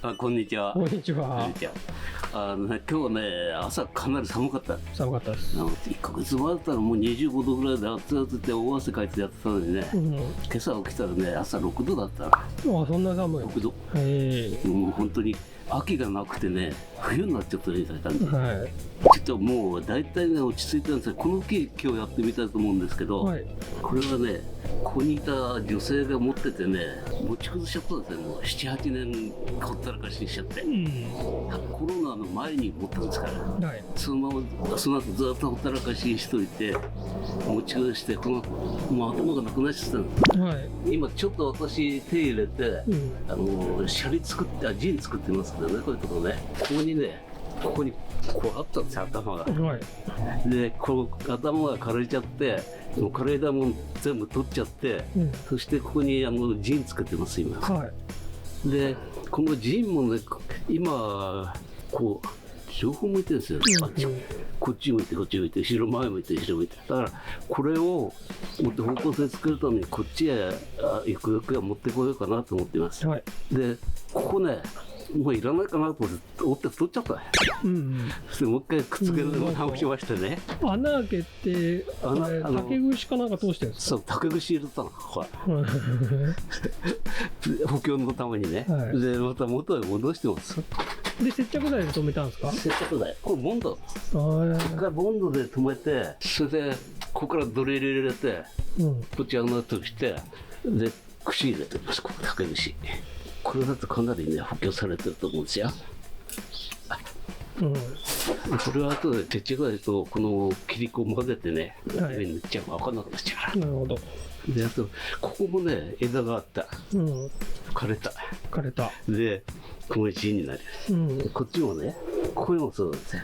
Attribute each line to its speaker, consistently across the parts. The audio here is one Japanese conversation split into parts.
Speaker 1: こんにちは。
Speaker 2: こんにちは。
Speaker 1: 今日ね、朝かなり寒かった。
Speaker 2: 寒かったです。
Speaker 1: 1ヶ月前だったらもう25度ぐらいで熱々で大汗かいてやってたのにね、今朝起きたらね、朝6度だったな。
Speaker 2: そんな寒い。
Speaker 1: 6度。もう本当に秋がなくてね、冬になっちゃったみたいな感じ。ちょっともう大体ね、落ち着いたんですよ。この木今日やってみたいと思うんですけど、これはね、ここにいた女性が持っててね、持ち崩しちゃったんですよ。もう7、8年ほったらかしにしちゃって、コロナの前に持ったんですから、そのままその後ずっとほったらかしにしといて、持ち崩して、もう頭がなくなっちゃったんです。今ちょっと私手入れて、シャリ作って、ジン作ってますけどね、こういうところね、ここにこうあったんですよ、頭が。で、頭が枯れちゃって、もう枯れたもん全部取っちゃって、そしてここにジン作ってます、今。で、このジンもね、今、こう、両方向いてるんですよ。こっち向いて、こっち向いて、後ろ前向いて、後ろ向いて。だから、これを持って方向性作るために、こっちへ行くよくは持ってこようかなと思っています。で、ここね、もういらないかなと思って折って太っちゃった。そしてもう一回くっつけ直しましてね。
Speaker 2: 穴開けて竹串かなんか通してるんですか？
Speaker 1: そう、竹串入れたの。補強のためにね。でまた元へ戻してます。
Speaker 2: で接着剤で留めたんですか？
Speaker 1: 接着剤。これボンド。一回ボンドで留めて、それでここからドリル入れて、こっち穴として、で串入れてます。ここ竹串。これだとかなりね補強されてると思うんですよ。それは後で手違いとこの切り子を混ぜてね、上に塗っちゃうと分かんなくなっちゃうから。なるほど。であとここもね枝があった。枯れた。でこの一になる。こっちもね、ここにもそうなんですよ。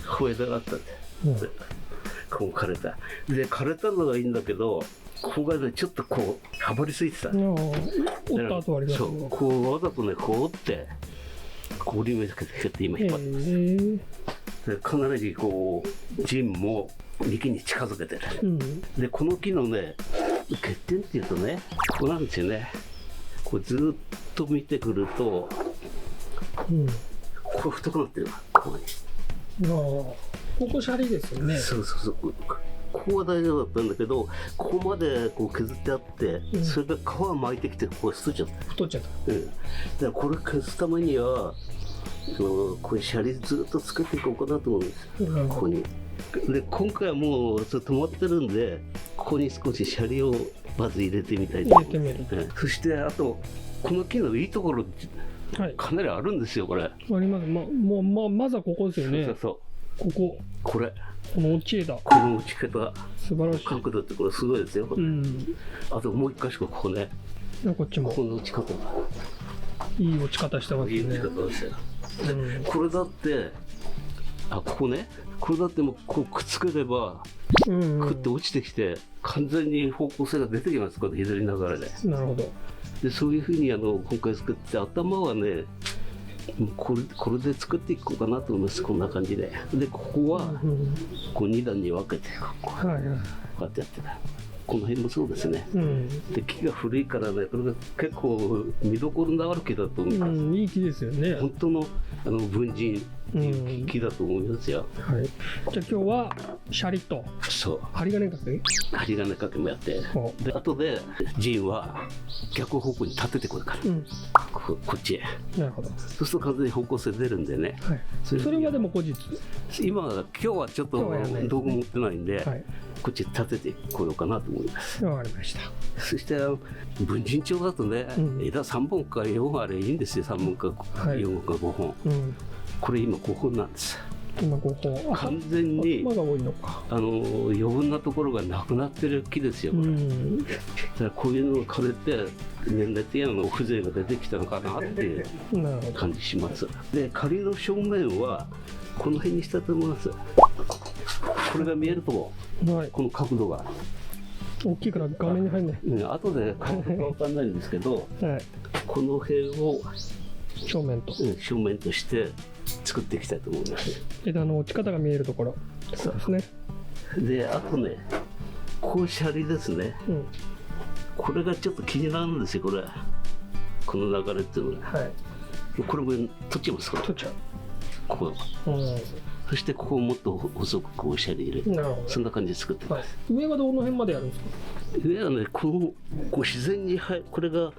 Speaker 1: ここ枝があったんで、ここも枯れた。で枯れたのがいいんだけど。ここがね、ちょっとこう、はばりついてた。折
Speaker 2: った跡ありますね。
Speaker 1: そう、こう、わざとね、こう折って、こう折り目つけて今引っ張って。かなりこう、ジンも幹に近づけてる。で、この木のね、欠点っていうとね、ここなんですよね。こうずっと見てくると、ここ太くなってるわ、ここに。
Speaker 2: ここシャリですよね。
Speaker 1: そう。ここは大丈夫だったんだけど、ここまでこう削ってあって、それで皮巻いてきて、ここ太っちゃった。だからこれ消すためには、こういうシャリずっとつけていこうかなと思うんですよ、ここに。で、今回はもう止まってるんで、ここに少しシャリをまず入れてみたいと思います。そして、あと、この木のいいところ、かなりあるんですよ、これ。あ
Speaker 2: ります。まずはここですよね。これ。この落ち枝。
Speaker 1: この落ち方。
Speaker 2: 素晴らしい。
Speaker 1: 角度ってこれすごいですよ。あともう一箇所ここね。
Speaker 2: こっちも。
Speaker 1: この落ち方。
Speaker 2: いい落ち方してますね。
Speaker 1: いい落ち方ですよ。これだって、ここね。これだってもうこうくっつければ、くって落ちてきて、完全に方向性が出てきます。この左流れで。
Speaker 2: なるほど。
Speaker 1: で、そういうふうに今回作って、頭はね、これで作っていこうかなと思います。こんな感じで。で、ここはこう2段に分けてこうやってやってた。この辺もそうですね。で、木が古いからね、これが結構見どころのある木だと思います。
Speaker 2: いい木ですよね。
Speaker 1: 本当の文人木だと思いますよ。
Speaker 2: じゃあ今日はシャリと針金
Speaker 1: 掛けもやって、で後でジンは逆方向に立ててくるから、こっちへ。なるほど。そうすると完全に方向性出るんでね。
Speaker 2: それはでも後日。
Speaker 1: 今日はちょっと道具持ってないんで、こっち立ててこようかなと思います。
Speaker 2: わかりました。
Speaker 1: そして文人帳だとね、枝3本か4本あれいいんですよ。3本か4本か5本。これ今5本なんです。完全に余分なところがなくなってる木ですよ。だからこういうのが枯れて年齢的な風情が出てきたのかなっていう感じします。で、仮の正面はこの辺にしたと思います。これが見えるとこ、この角度が
Speaker 2: 大きいから画面に入んない。
Speaker 1: 後で角度が分かんないんですけど、この辺を
Speaker 2: 正面
Speaker 1: として作っていきたいと思います。
Speaker 2: 枝の落ち方が見えるところ。そうですね。
Speaker 1: で、あとね、こうシャリですね。これがちょっと気になるんですよ、これ。この流れっていうのは、はい、これも取っちゃいますから。取っちゃう。ここ、そしてここをもっと細くこうシャリ入れる、そんな感じで作ってます。
Speaker 2: 上はどの辺までやるんですか？
Speaker 1: 上はね、こう自然にこれが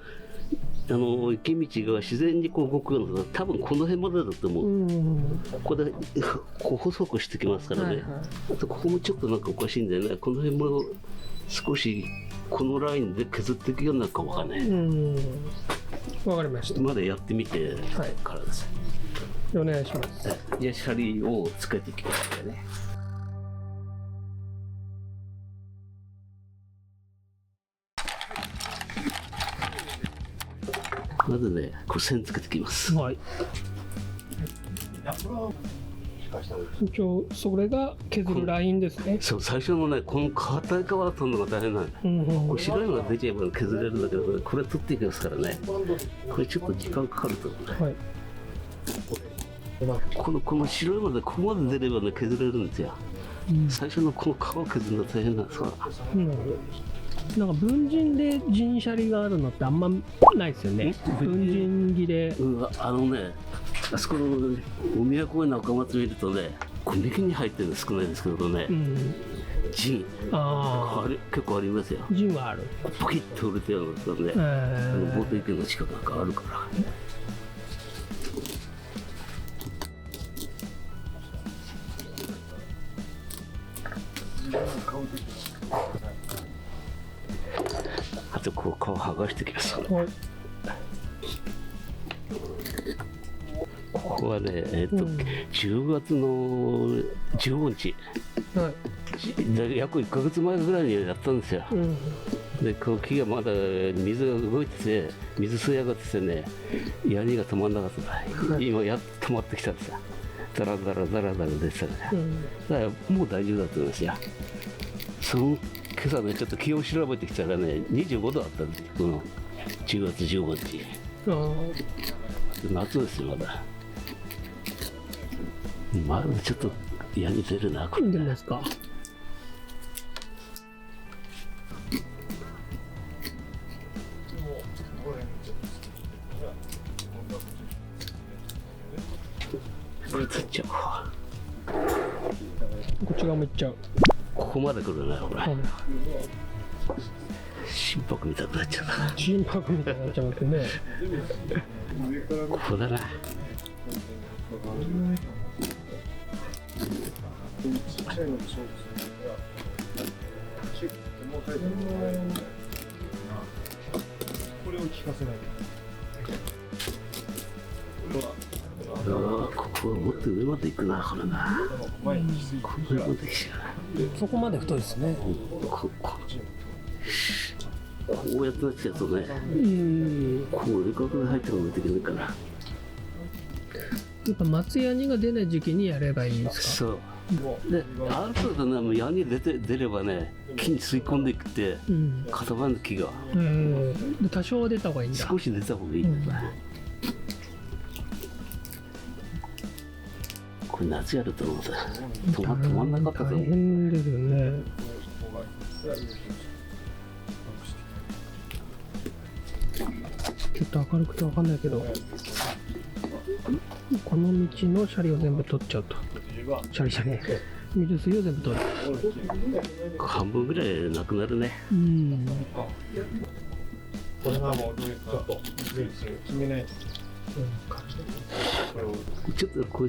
Speaker 1: 池道が自然にこう動くのが多分この辺までだと思う。ここでこう細くしてきますからね。あとここもちょっとなんかおかしいんだよね。この辺も少しこのラインで削っていくようになるかわかんない。
Speaker 2: わかりました。
Speaker 1: まだやってみてからです。
Speaker 2: お願いします。
Speaker 1: じゃあシャリをつけていきますね。まずね、線つけてきます。はい。
Speaker 2: 一応それが削るラインですね。
Speaker 1: そう、最初のね、この硬い皮を取るのが大変なんだ。これ白いのが出ちゃえば削れるんだけど、これ取っていきますからね。これちょっと時間かかると思うね。はい。この白いのでここまで出ればね削れるんですよ。最初のこの皮を削るの大変なんですから。
Speaker 2: なんか文人で銀シャリがあるのってあんまないですよね。文人木で。
Speaker 1: あそこのお宮公園の赤松見るとね、小幹に入ってるの少ないですけどね。銀。あれ結構ありますよ。
Speaker 2: 銀はある。
Speaker 1: ポキッと折れてるのとね、ボート池の近くなんかあるから。あとこう皮剥がしてきます。はい、ここはね、10月の15日、はい、約1ヶ月前ぐらいにやったんですよ。でこの木がまだ水が動いてて、水吸い上がっててね、ヤニが止まんなかった。今やっと止まってきたんですよ。ザラザラザラザラ出てたね。だからもう大丈夫だと思いますよ。今朝ね、ちょっと気温調べてきたらね、25度あったんですよ、この10月15日。夏ですよ、まだ。まだちょっとヤニ出るな、これ。
Speaker 2: 出ますか。
Speaker 1: これ釣っちゃう。
Speaker 2: こっち側も行っちゃう。
Speaker 1: ここまで来るな、これ。心拍みたいになっちゃうな。
Speaker 2: 心拍みたいになっちゃいますね。
Speaker 1: ここだな。
Speaker 2: これを聞かせない。
Speaker 1: ここはもっと上まで行くな、これな。これまで来ちゃ
Speaker 2: う。そこまで太いですね。
Speaker 1: こうやってなっちゃうとね、こういう角で入っても出てくるから。や
Speaker 2: っぱ松ヤニが出ない時期にやればいいんですか。
Speaker 1: そうで、ある程度ね、ヤニ出ればね、木に吸い込んでいくって固まる木が。
Speaker 2: で多少は出た方がいいんだ。
Speaker 1: 少し出た方がいいんだね。これ夏やると思うさ、止まんなかったと思う。
Speaker 2: 大変ですよね。ちょっと明るくて分かんないけど、この道のシャリを全部取っちゃうと。シャリ水水を全部取る。
Speaker 1: 半分ぐらいなくなるね。
Speaker 3: これはもうちょっと決めないと。
Speaker 1: ちょっとこう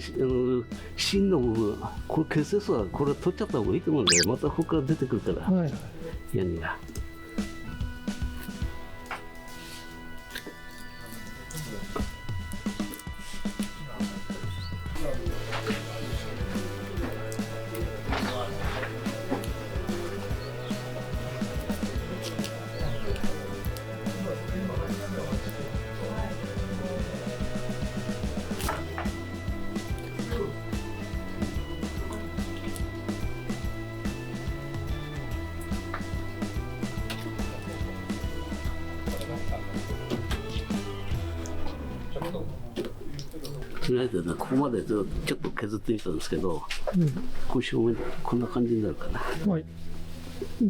Speaker 1: 芯の部分、これ結節はこれ取っちゃった方がいいと思うんだよ。またここから出てくるから、ヤニが。とりあえずね、ここまでちょっと削ってみたんですけど、こう正面こんな感じになるかな。
Speaker 2: はい。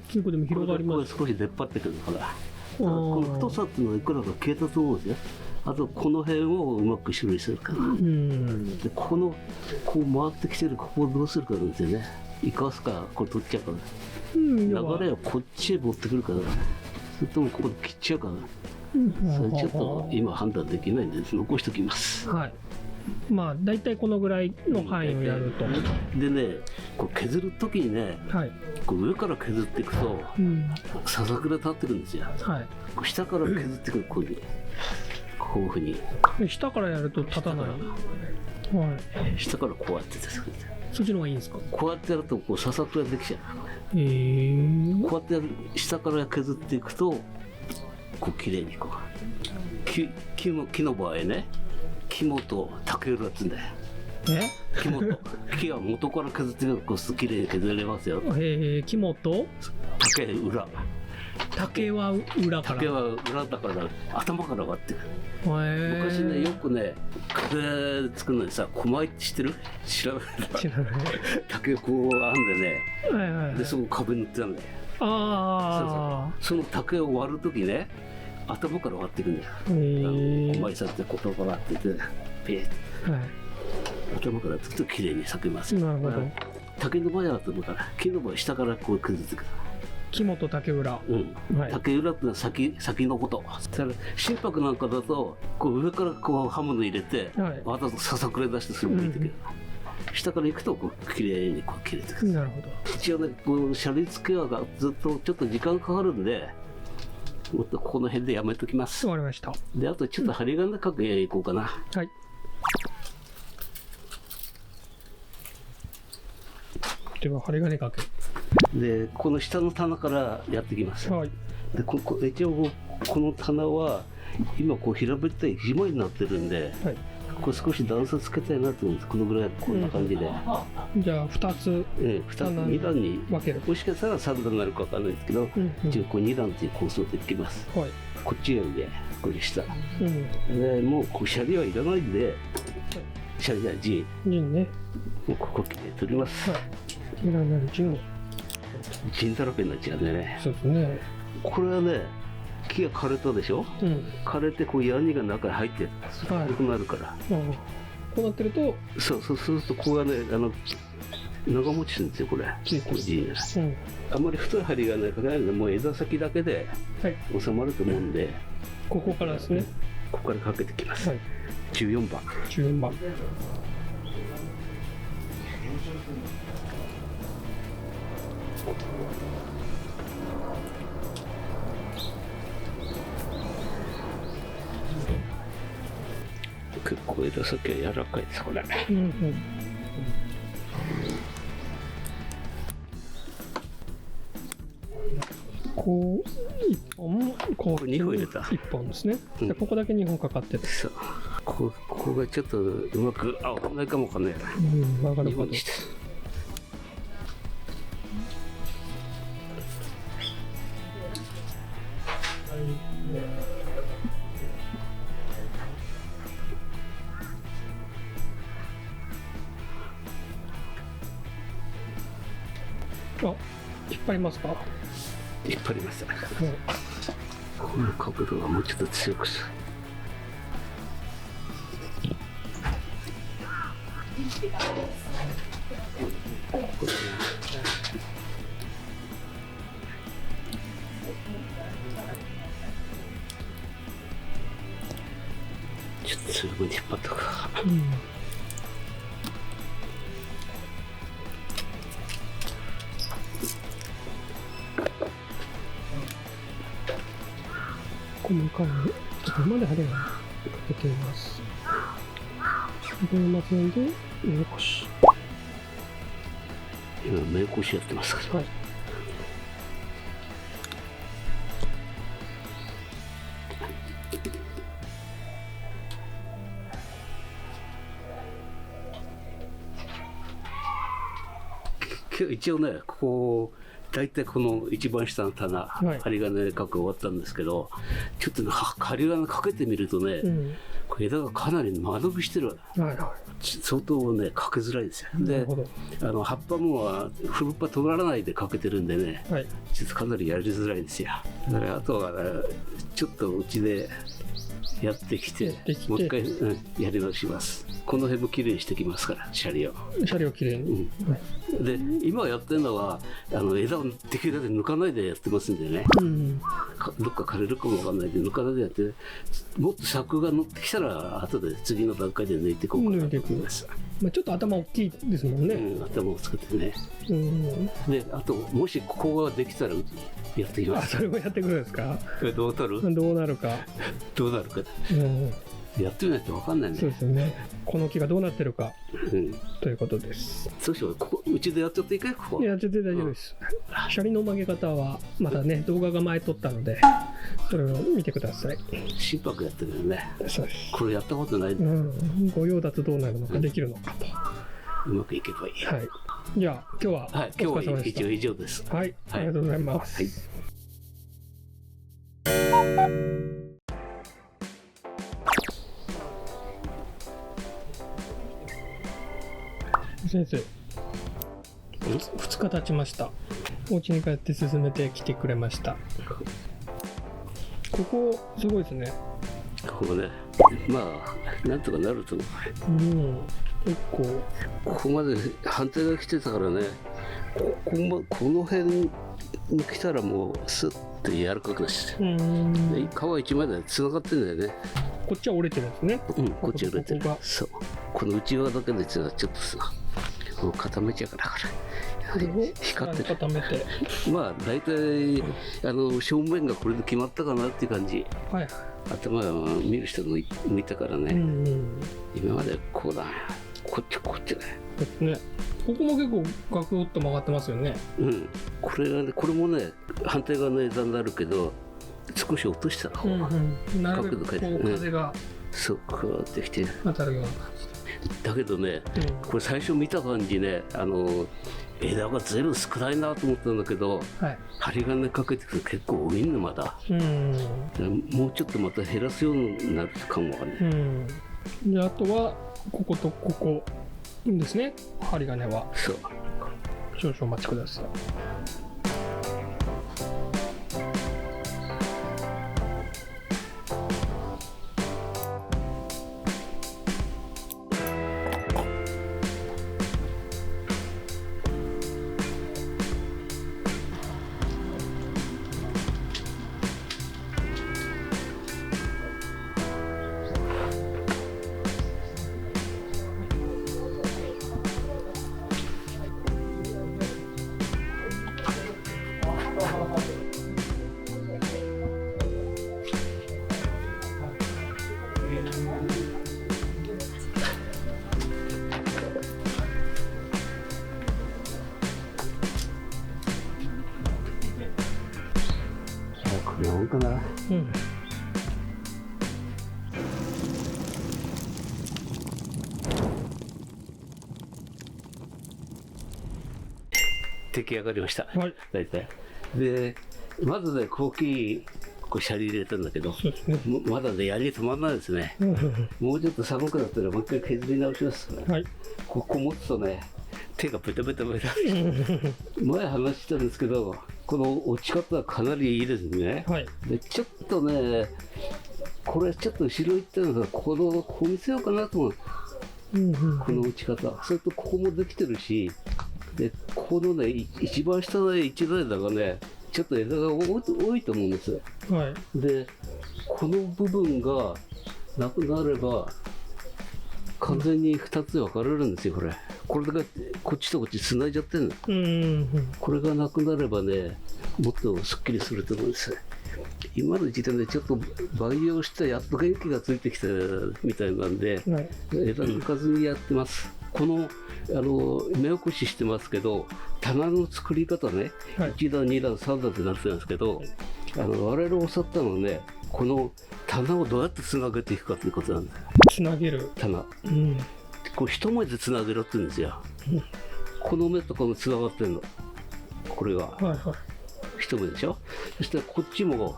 Speaker 2: 結構でも広がります。
Speaker 1: これ少し出っ張ってくるから。ただこの太さっていうのはいくらか消えたと思うんですよ。あとこの辺をうまく処理するかな。でこのこう回ってきてるここをどうするかなんですよね。生かすかこれ取っちゃうかな。流れをこっちへ持ってくるかな。それともここで切っちゃうかな。それちょっと今判断できないんで残しておきます。
Speaker 2: はい。まあ大体このぐらいの範囲をやると。
Speaker 1: でね、こう削る時にね、
Speaker 2: はい、
Speaker 1: こう上から削っていくと、ささくれ立ってるんですよ。はい、こう下から削っていくこういうふうに。
Speaker 2: 下からやると立たない。はい。
Speaker 1: 下からこうやってですね。
Speaker 2: そっちの方がいいんですか？
Speaker 1: こうやってやるとこうささくれできちゃう。こうやってやる下から削っていくとこう綺麗にこう木の場合ね。肝と竹裏って言うんだよ。木は元から削ってるとこうきれいに削れますよ。
Speaker 2: 肝と
Speaker 1: 竹裏。
Speaker 2: 竹は裏から。
Speaker 1: 竹は裏だから頭から割ってくる。昔ねよくね壁作るのにさ狛江って知ってる？知らない。竹こう編んでね。でそこ壁塗ってたんだよ。その竹を割るときね。頭から割っていくんだよ。お前さんって言葉があってて、ピーッ、頭からつくと綺麗に裂けます。なるほど。竹の場合は頭から、木の場合は下からこう崩ってくる。
Speaker 2: 肝と竹裏。
Speaker 1: 竹裏ってのは先のこと。心拍なんかだと、こう上からこう刃物入れて、わざとささくれ出してすぐ抜いてくる。下から行くとこう綺麗にこう切れてくる。なるほど。一応ね、こうシャリ付けはずっとちょっと時間かかるんで。もっとここの辺でやめときます。
Speaker 2: わかりました。で、
Speaker 1: あとちょっと針金かけいこうかな。はい。
Speaker 2: では針金かけ。
Speaker 1: で、この下の棚からやっていきます。はい。で、一応この棚は今こう平べったいひもになってるんで、はい、これ少し段差つけたいなと思うんです。このぐらいこんな感じで。
Speaker 2: じゃあ2つ、
Speaker 1: 2段に分ける。もしかしたら3段になるかわかんないですけど、一応こう2段という構想でいきます。はい、こっちが上、これ下。でもうこうシャリはいらないんで、シャリはジンね。もうここ切って取ります。はい。ジンだらけになっちゃうんでね。そうですね。これはね。木が枯れたでしょ、枯れてこうヤニが中に入ってる、よくなるから、
Speaker 2: こうなってると
Speaker 1: そうするとここがね長持ちするんですよこれ。あんまり太い針がないからもう枝先だけで収まると思うんで、
Speaker 2: ここからですね。
Speaker 1: ここからかけてきます。14番。
Speaker 2: 14番。
Speaker 1: 結構枝先は柔らかいですこれ。
Speaker 2: こう1本こう
Speaker 1: 2本入れた。
Speaker 2: 1本ですね。ここだけ2本かかってる。
Speaker 1: ここがちょっとうまく合わないかもわかんないな。
Speaker 2: 分かるほど。引っ張りますか？
Speaker 1: 引っ張りました。この角度はもうちょっと強くする。ちょっと強く引っ張ったか。
Speaker 2: 細かいそこまで針がかけています。でまずんで目腰。
Speaker 1: 今目腰やってますから。はい。一応ねここ大体この一番下の棚、針金かけ終わったんですけど、ちょっとね針金かけてみるとね、これ枝がかなり間延びしてる、相当ねかけづらいですよ。で葉っぱも古っ端取らないでかけてるんでね、ちょっとかなりやりづらいですよ。だからあとは、ちょっとうちでやってきてもう一回、やり直します。この辺もきれいにしてきますから、シャリをきれいに、で今やってるのは枝をできるだけ抜かないでやってますんでね、どっか枯れるかもわかんないで抜かないでやって、もっと尺が乗ってきたら後で次の段階で抜いていこうかなと思います。
Speaker 2: ちょっと頭大きいですもんね、
Speaker 1: 頭を作ってね、であともしここができたらやってきます。
Speaker 2: それもやってくるんですか。
Speaker 1: どうなるかやってみないと分かんないね。
Speaker 2: そうですよね。この木がどうなってるか、ということです。
Speaker 1: そうしよう。うちでやっちゃっていいかい？ここ。
Speaker 2: やっちゃって大丈夫です。シャリの曲げ方はまたね動画が前撮ったので、それを見てください。
Speaker 1: 心拍やってるよね。
Speaker 2: そうです。
Speaker 1: これやったことない。
Speaker 2: ご用だとどうなるのか、できるのかと。
Speaker 1: うまくいけばいい。
Speaker 2: じゃあ今日は
Speaker 1: 今日は一応以上です。
Speaker 2: ありがとうございます。先生、2日経ちました。お家に帰って進めてきてくれました。ここすごいですね。
Speaker 1: ここね、まあなんとかなると思
Speaker 2: う。結構
Speaker 1: ここまで反対が来てたからね、この辺に来たらもうスッと柔らかくなって皮一枚でつながってんだよね。
Speaker 2: こっちは折れてるんですね。
Speaker 1: こっち折れてる。そう、この内側だけでちょっとさ、もう固めちゃうから光ってる。
Speaker 2: 固めて、
Speaker 1: まあ大体正面がこれで決まったかなっていう感じ。頭は見る人もいたからね。今までこうだ、こっちね。
Speaker 2: ここも結構ガクッと曲がってますよね。
Speaker 1: これもね反対側の枝になるけど、少し落とした方が
Speaker 2: なるべく風が
Speaker 1: そうこうやってきて
Speaker 2: 当たるような感じ
Speaker 1: だけどね、これ最初見た感じね、枝がゼロ少ないなと思ったんだけど、針金かけてくると結構多いんだまだ。もうちょっとまた減らすようになるかもわかんない。
Speaker 2: であとはこことここですね、針金は。
Speaker 1: そう、
Speaker 2: 少々お待ちください。
Speaker 1: こんなもんかな。出来上がりました。大体。で、まずね、大きいシャリ入れたんだけど、まだね、やり止まらないですね。もうちょっと寒くなったら、もう一回削り直します。ここ持つとね、手がベタベタベタ。前話したんですけど、この落ち方はかなりいいですね。で、ちょっとね、これちょっと後ろ行ったのが、ここ見せようかなと思う。この打ち方。それとここもできてるし、でこのね一番下の一段枝がねちょっと枝が多いと思うんです。でこの部分がなくなれば完全に2つに分かれるんですよ。これがこっちとこっちつないじゃってるの。これがなくなればねもっとすっきりすると思うんです。今の時点でちょっと培養してやっと元気がついてきたみたいなんで、枝抜かずにやってます。この目起こししてますけど、棚の作り方ね、1段2段3段ってなってるんですけど、我々教わったのはね、この棚をどうやってつなげていくかということなんだよ。
Speaker 2: つなげる
Speaker 1: 棚、こう一目でつなげろって言うんですよ。この目とこのつながってるの。これが
Speaker 2: はいはい。
Speaker 1: 一目でしょ。そしてこっちも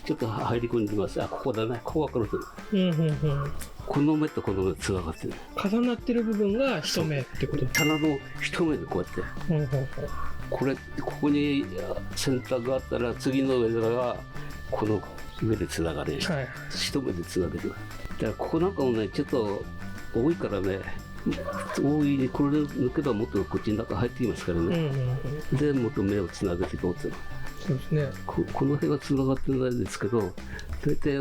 Speaker 1: ちょっと入り込んでます。あ、ここだね。ここがこの
Speaker 2: うんうんうん。
Speaker 1: この目とこの目つながってる。
Speaker 2: 重なってる部分が一目ってことです。
Speaker 1: 棚の一目でこうやって
Speaker 2: うんうんうん。
Speaker 1: これここに先端があったら次の枝がこの上でつながる、
Speaker 2: はいはい。
Speaker 1: 一目でつなげる。だからここなんかもねちょっと多いからね、大いにこれで抜けばもっとこっちの中入ってきますから
Speaker 2: うんうん
Speaker 1: ね、
Speaker 2: うん。
Speaker 1: でもっと目をつなげていこうっていうの。
Speaker 2: そうですね。
Speaker 1: この辺はつながってないですけど、大体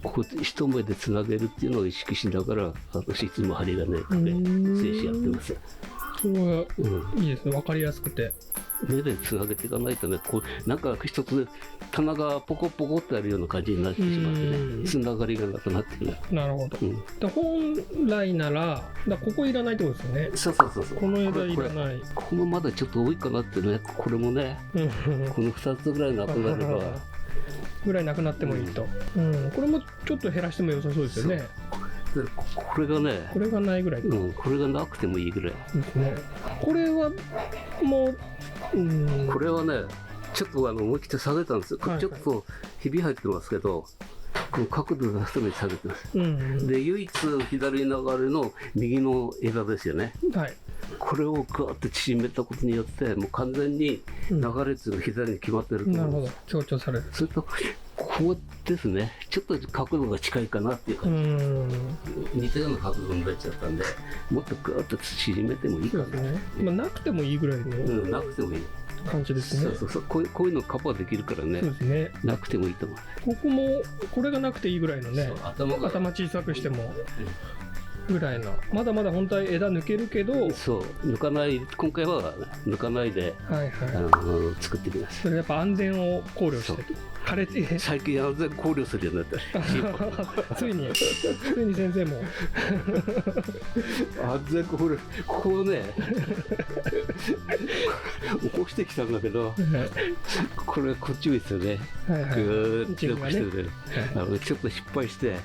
Speaker 1: ここ一目でつなげるっていうのを意識しながら私いつも針金で静止やってます。
Speaker 2: それはいいですね。わかりやすくて。
Speaker 1: 目でつなげていかないとね、こうなんか一つ棚がポコポコってあるような感じになってしまってね、つながりがなくなってくる。
Speaker 2: なるほど。で本来なら、ここいらないってことですよね。
Speaker 1: そうそうそうそう。
Speaker 2: この枝いらない。
Speaker 1: このまだちょっと多いかなってね、これもね、この2つぐらいなくなれば。
Speaker 2: ぐらいなくなってもいいと。これもちょっと減らしても良さそうですよね。
Speaker 1: これがね、
Speaker 2: これがないぐらい。
Speaker 1: これがなくてもいいぐらい。
Speaker 2: ですね。これはもう、
Speaker 1: これはね、ちょっと思い切って下げたんですよ。ちょっとひび入ってますけど、この角度のために下げてます。で、唯一左流れの右の枝ですよね。
Speaker 2: はい。
Speaker 1: これをガーッと縮めたことによって、もう完全に流れっていうのが左に決まってると思います。
Speaker 2: なるほど。強調される。
Speaker 1: それと、こうですね、ちょっと角度が近いかなっていう感じ。似たような角度になっちゃったんで、もっとガーッと縮めてもいいかな。
Speaker 2: そうですね。なくてもいいぐらいの
Speaker 1: なくてもいい
Speaker 2: 感じですね。
Speaker 1: そうこういうのカバーできるからね。
Speaker 2: そうですね。
Speaker 1: なくてもいいと思う。
Speaker 2: ここもこれがなくていいぐらいのね。頭小さくしてもぐらいの。まだまだ本当は枝抜けるけど。
Speaker 1: そう抜かない。今回は抜かないで、作ってください。
Speaker 2: それやっぱ安全を考慮して。枯れて
Speaker 1: 最近安全考慮するようになった
Speaker 2: ついに先生も
Speaker 1: 安全考慮、ここをね起こしてきたんだけど、これこっちですよね。ぐーっと起こしてるね。ちょっと失敗して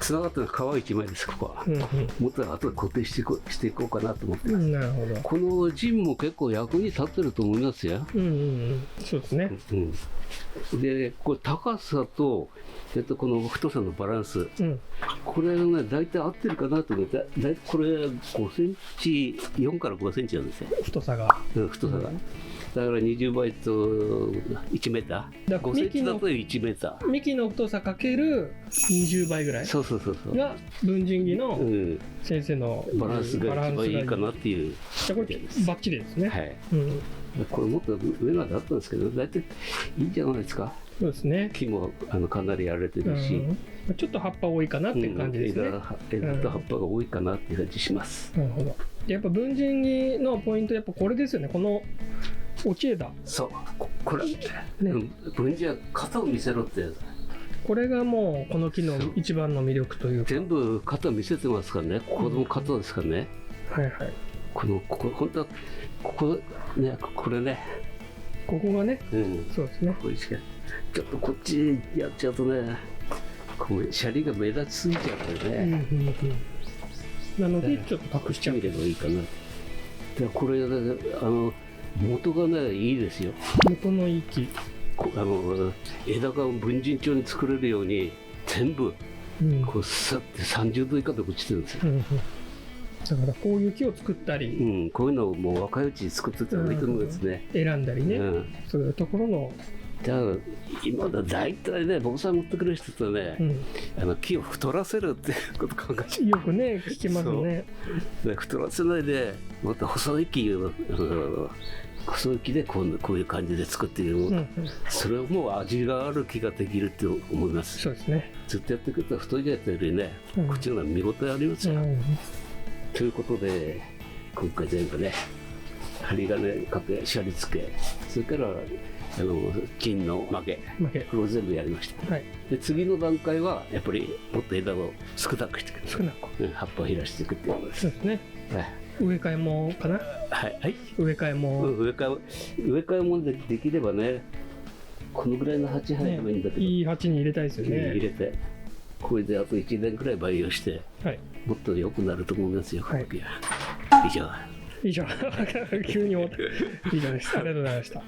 Speaker 1: つながったのは皮一枚です。ここはもっと後で固定していこうかなと思ってます。
Speaker 2: なるほど。
Speaker 1: この陣も結構役に立ってると思いますよ。
Speaker 2: そうですね。
Speaker 1: でこれ高さとこの太さのバランス、これがね大体合ってるかなと思って、これ5センチ4から5センチなんですよ、
Speaker 2: 太さが。
Speaker 1: 太さがだから20倍と1メーター、5センチだと1メーター、
Speaker 2: 幹の太さかける20倍ぐらいが文人技の先生の
Speaker 1: バランスが一番いいかなっていう。
Speaker 2: じゃあこれバッチリですね。はい。
Speaker 1: これもっと上まであったんですけど、大体いいんじゃないですか。
Speaker 2: そうですね。
Speaker 1: 木もかなりやられてるし、
Speaker 2: ちょっと葉っぱ多いかなっていう感じですね。
Speaker 1: 枝と葉っぱが多いかなっていう感じします。
Speaker 2: なるほど。やっぱ文人技のポイントやっぱこれですよね。この落ち枝。
Speaker 1: そう。これ文人は型を見せろってやつ。
Speaker 2: これがもうこの木の一番の魅力というか。
Speaker 1: 全部型見せてますからね。ここの型ですからね。
Speaker 2: はいはい。
Speaker 1: こ本当はここね、これね。
Speaker 2: ここがね。そうですね。
Speaker 1: ちょっとこっちやっちゃうとね、シャリが目立ちすぎちゃうからね。なのでちょっと隠しちゃう。見ればいいかな。でこれ元がねいいですよ。
Speaker 2: 元のいい木。
Speaker 1: 枝が文人帳に作れるように全部こうさって30度以下で落ちてるんですよ。
Speaker 2: だからこういう木を作ったり、
Speaker 1: こういうのをもう若いうちに作ってた方がいいと思うんですね。
Speaker 2: 選んだりね、そういうところの。
Speaker 1: だから今だ大体ね、盆栽持ってくる人とね、木を太らせるってこと考えて
Speaker 2: よくね聞きますね。
Speaker 1: 太らせないでもっと細い木を細い木でこういう感じで作っている、それをもう味がある木ができるって思います。
Speaker 2: そうですね。
Speaker 1: ずっとやってくると太いやつよりね、こっちの方が見応えありますよ。ということで今回全部ね針金かけシャリ付け、それから金の負けこれを全部やりました。で次の段階はやっぱりもっと枝を少なくしていく、葉っぱを減らしていくっていうことです。
Speaker 2: そうですね。植え替えもかな。植え替えも
Speaker 1: 植え替えもできればね、このぐらいの鉢入ればいいんだけど、
Speaker 2: いい鉢に入れたいですよね。
Speaker 1: 入れてこれであと1年くらい培養して、もっと良くなると思いますよ。以上。
Speaker 2: 以上急に思った以上です。ありがとうございました。